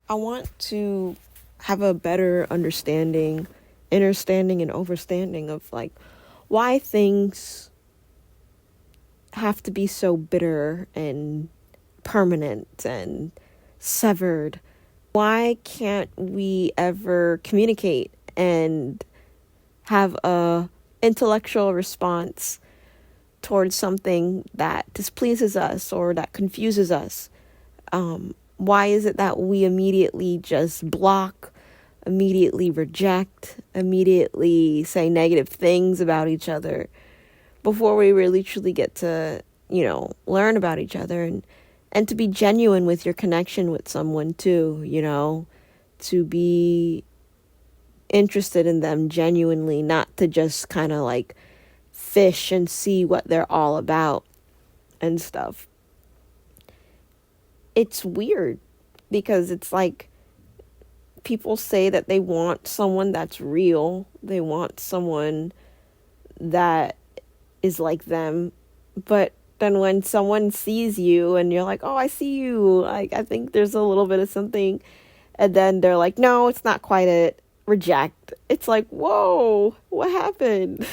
I want to have a better understanding, understanding and overstanding of like why things have to be so bitter and permanent and severed. Why can't we ever communicate and have a intellectual response towards something that displeases us or that confuses us? Why is it that we immediately just block, immediately reject, immediately say negative things about each other before we really truly get to, learn about each other and to be genuine with your connection with someone too, to be interested in them genuinely, not to just kind of like fish and see what they're all about and stuff. It's weird because it's like people say that they want someone that's real. They want someone that is like them. But then when someone sees you and you're like, oh, I see you, like, I think there's a little bit of something. And then they're like, no, it's not quite it. Reject. It's like, whoa, what happened?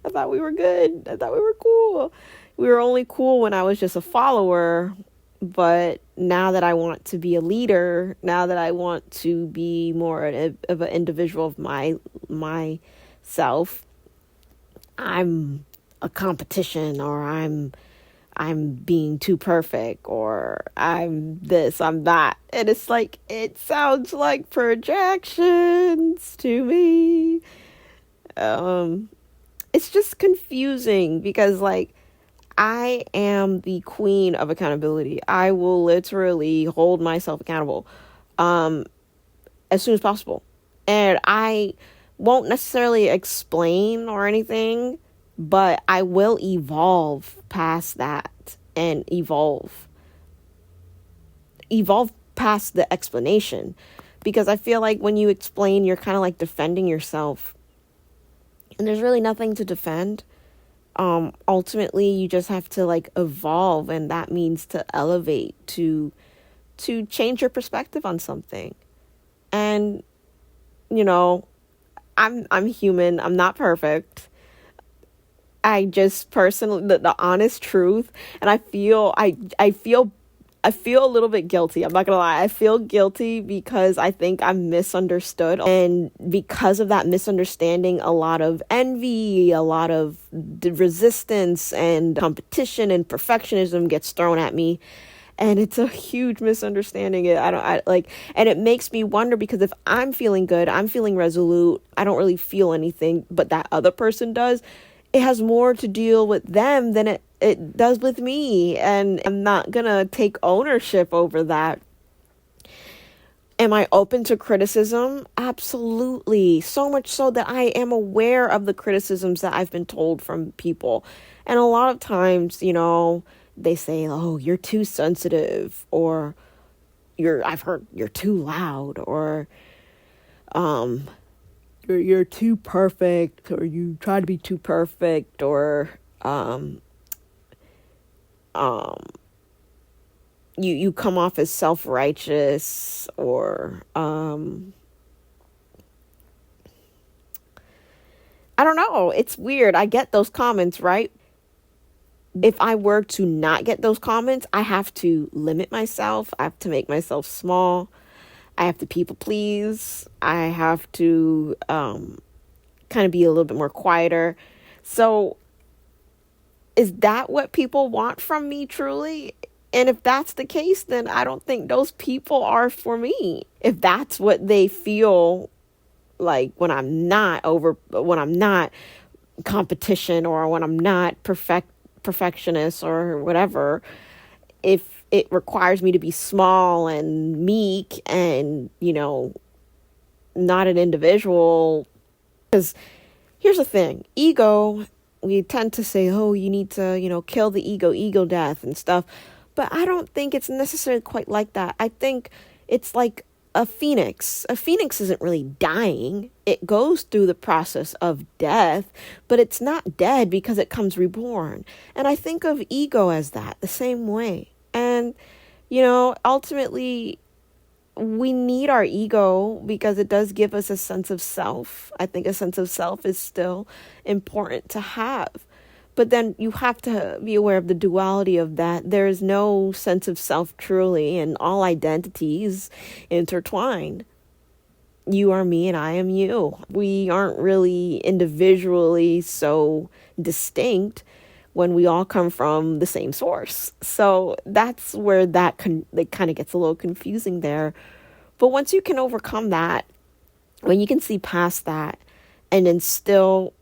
I thought we were good. I thought we were cool. We were only cool when I was just a follower. But now that I want to be a leader, now that I want to be more of an individual of myself, I'm a competition, or I'm being too perfect, or I'm this, I'm that. And it's like, it sounds like projections to me. It's just confusing because like I am the queen of accountability. I will literally hold myself accountable as soon as possible. And I won't necessarily explain or anything, but I will evolve past that and evolve past the explanation. Because I feel like when you explain, you're kind of like defending yourself. And there's really nothing to defend. Ultimately you just have to like evolve, and that means to elevate, to change your perspective on something. And I'm human, I'm not perfect. I just personally, the honest truth, and I feel a little bit guilty. I'm not gonna lie. I feel guilty because I think I'm misunderstood. And because of that misunderstanding, a lot of envy, a lot of resistance and competition and perfectionism gets thrown at me. And it's a huge misunderstanding. And it makes me wonder, because if I'm feeling good, I'm feeling resolute, I don't really feel anything, but that other person does, it has more to deal with them than it does with me. And I'm not gonna take ownership over that. Am I open to criticism? Absolutely. So much so that I am aware of the criticisms that I've been told from people. And a lot of times, they say, oh, you're too sensitive, or I've heard you're too loud, or you're too perfect, or you try to be too perfect, or you come off as self-righteous, or I don't know. It's weird. I get those comments, right? If I were to not get those comments, I have to limit myself. I have to make myself small. I have to people please. I have to kind of be a little bit more quieter. So is that what people want from me truly? And if that's the case, then I don't think those people are for me. If that's what they feel like when I'm not competition, or when I'm not perfectionist or whatever, if it requires me to be small and meek and, not an individual. Because here's the thing, ego, we tend to say, oh, you need to, kill the ego death and stuff. But I don't think it's necessarily quite like that. I think it's like a phoenix. A phoenix isn't really dying. It goes through the process of death, but it's not dead because it comes reborn. And I think of ego as that, the same way. And, ultimately, we need our ego because it does give us a sense of self. I think a sense of self is still important to have. But then you have to be aware of the duality of that. There is no sense of self truly, and all identities intertwined. You are me and I am you. We aren't really individually so distinct when we all come from the same source. So that's where it kind of gets a little confusing there. But once you can overcome that, when you can see past that and then still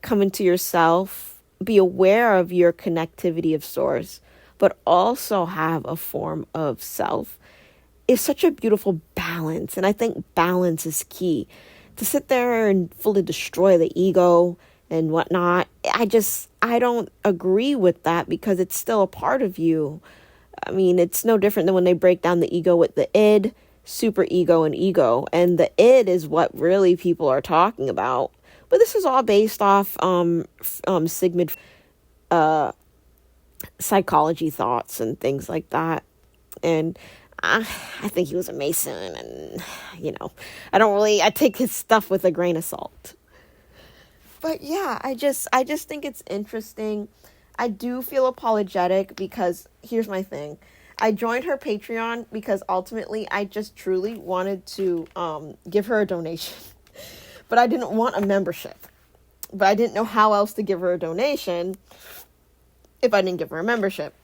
come into yourself, be aware of your connectivity of source, but also have a form of self, is such a beautiful balance. And I think balance is key. To sit there and fully destroy the ego and whatnot, I don't agree with that because it's still a part of you. I mean, it's no different than when they break down the ego with the id, super ego, and ego. And the id is what really people are talking about. But this is all based off Sigmund psychology thoughts and things like that. And I think he was a Mason, and, I take his stuff with a grain of salt. But yeah, I just think it's interesting. I do feel apologetic because here's my thing. I joined her Patreon because ultimately I just truly wanted to give her a donation. But I didn't want a membership. But I didn't know how else to give her a donation if I didn't give her a membership.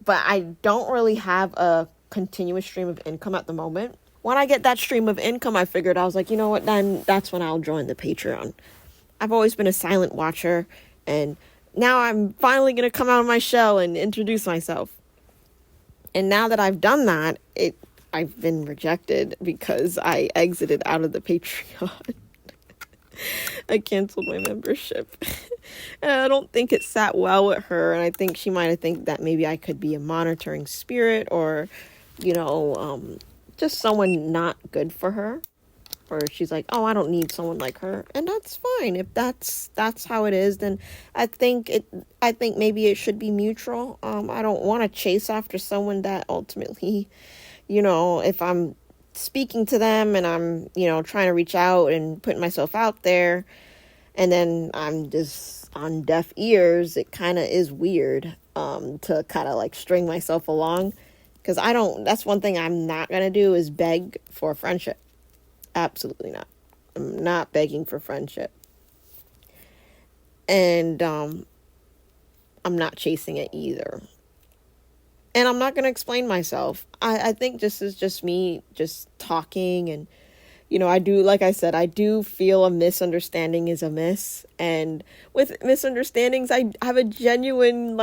But I don't really have a continuous stream of income at the moment. When I get that stream of income, I was like, you know what, then that's when I'll join the Patreon. I've always been a silent watcher, and now I'm finally going to come out of my shell and introduce myself. And now that I've done that, I've been rejected because I exited out of the Patreon. I canceled my membership. And I don't think it sat well with her, and I think she might have think that maybe I could be a monitoring spirit or, just someone not good for her. Or she's like, oh, I don't need someone like her. And that's fine. If that's how it is, then I think maybe it should be mutual. I don't want to chase after someone that ultimately, if I'm speaking to them and I'm, trying to reach out and putting myself out there, and then I'm just on deaf ears, it kind of is weird to kind of like string myself along. Because that's one thing I'm not going to do is beg for friendship. Absolutely not. I'm not begging for friendship. And I'm not chasing it either. And I'm not going to explain myself. I think this is just me just talking. And, I do feel a misunderstanding is a miss. And with misunderstandings, I have a genuine,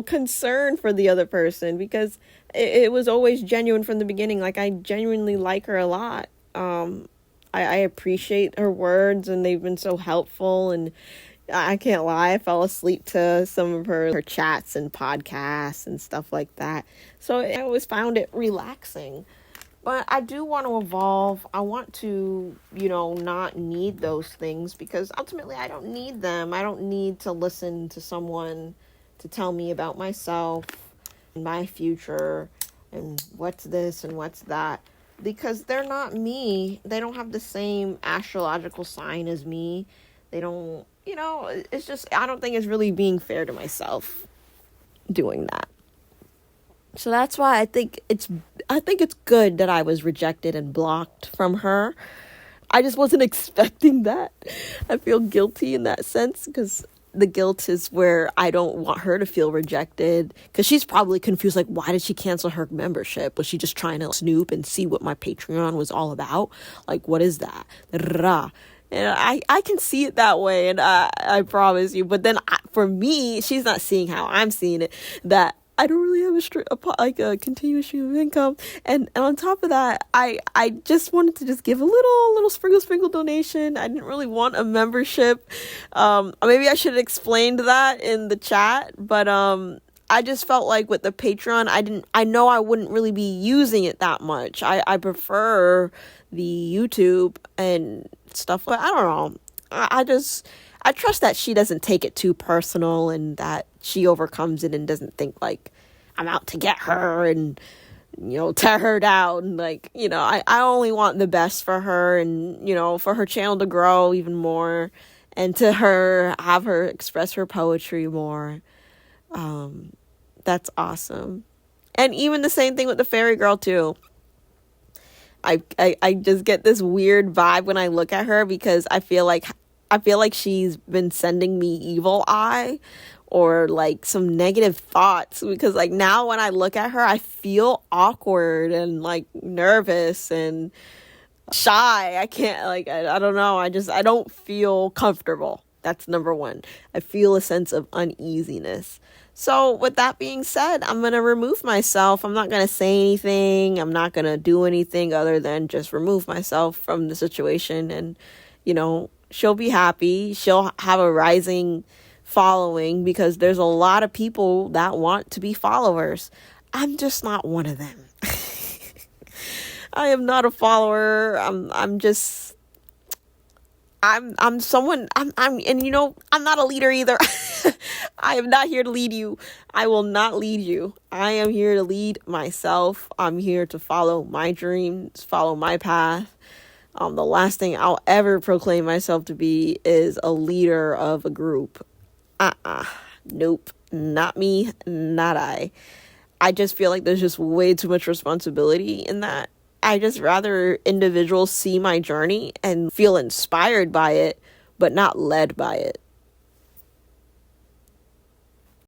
concern for the other person. Because it was always genuine from the beginning. Like, I genuinely like her a lot. I appreciate her words, and they've been so helpful, and I can't lie, I fell asleep to some of her chats and podcasts and stuff like that. So I always found it relaxing. But I do want to evolve. I want to, not need those things because ultimately I don't need them. I don't need to listen to someone to tell me about myself and my future and what's this and what's that. Because they're not me. They don't have the same astrological sign as me. They don't, it's just, I don't think it's really being fair to myself doing that. So that's why I think it's good that I was rejected and blocked from her. I just wasn't expecting that. I feel guilty in that sense because the guilt is where I don't want her to feel rejected because she's probably confused. Like, why did she cancel her membership? Was she just trying to snoop and see what my Patreon was all about? Like, what is that? And I can see it that way. And I promise you. But then for me, she's not seeing how I'm seeing it, that I don't really have a continuous stream of income. And on top of that, I just wanted to just give a little sprinkle donation. I didn't really want a membership. Maybe I should have explained that in the chat, but I just felt like with the Patreon, I know I wouldn't really be using it that much. I prefer the YouTube and stuff, but I don't know. I trust that she doesn't take it too personal and that she overcomes it and doesn't think like I'm out to get her and tear her down. Like, I only want the best for her, and, for her channel to grow even more, and to have her express her poetry more. That's awesome. And even the same thing with the fairy girl too. I just get this weird vibe when I look at her, because I feel like she's been sending me evil eye, or like some negative thoughts, because like now when I look at her, I feel awkward and like nervous and shy. I can't, like, I don't know. I don't feel comfortable. That's number one. I feel a sense of uneasiness. So with that being said, I'm going to remove myself. I'm not going to say anything. I'm not going to do anything other than just remove myself from the situation. And, she'll be happy. She'll have a rising following, because there's a lot of people that want to be followers. I'm just not one of them. I am not a follower. I'm someone, and I'm not a leader either. I am not here to lead you. I will not lead you. I am here to lead myself. I'm here to follow my dreams, follow my path. The last thing I'll ever proclaim myself to be is a leader of a group. Nope. Not me, not I. I just feel like there's just way too much responsibility in that. I just rather individuals see my journey and feel inspired by it, but not led by it.